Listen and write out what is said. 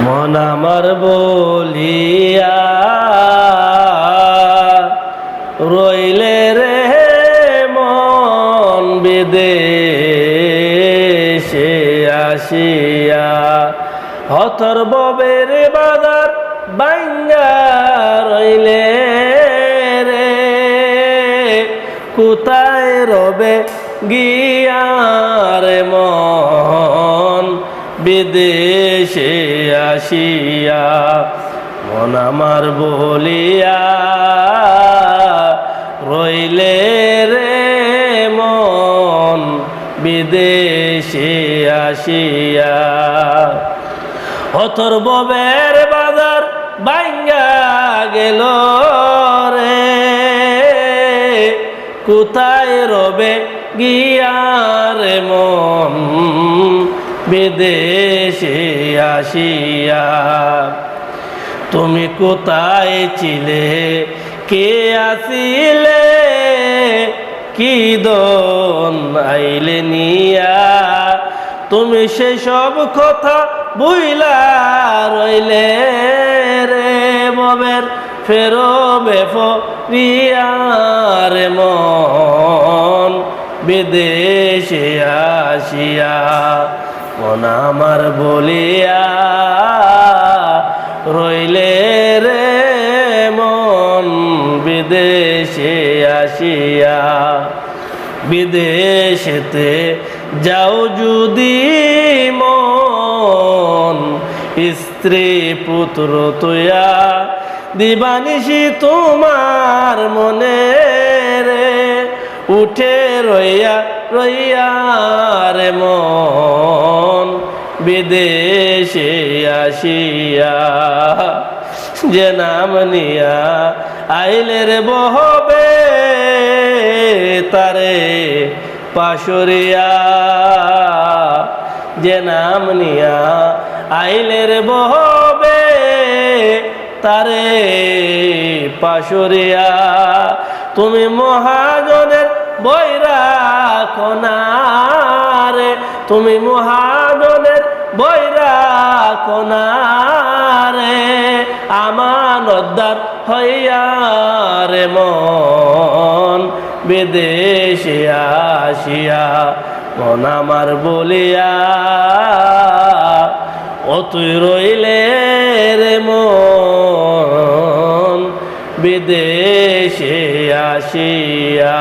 মন আমার বলিয়া রইলে রে মন বিদেশে আসিয়া হতর ববের বাজার বাইঙ্গা রইলে রে কোথায় রবে গিয়ার মন বিদেশে আসিয়া মন আমার বলিয়া রইলে রে মন বিদেশে আসিয়া হতর ববের বাজার বাইঙ্গা গেল রে কোথায় রবে গিয়ার মন বিদেশে আসিয়া তুমি কোথায় ছিলে কে আসিলে কি দন আইলে নিয়া তুমি সেসব কথা বুইলা রইলে রে ববের ফেরবে ফিরিয়ার মন বিদেশে আসিয়া মন আমার বলিয়া রইলে রে মন বিদেশে আসিয়া বিদেশেতে যাও যদি মন স্ত্রী পুত্র তোয়া দিবানিশি তোমার মনে রে উঠে রইয়া রইয়া রে মন বিদেশে আসিয়া যে নাম নিয়া আইলে রে বহবে তারে পাশরিয়া যে নাম নিয়া আইলে রে বহবে তারে পাশরিয়া তুমি মহাজনের বৈরা কোনারে তুমি মহাজনের বৈরা কোনারে আমানতদার হইয়া রে মন বিদেশে আসিয়া মন আমার বলিয়া ও তুই রইলে রে মন বিদেশে আসিয়া।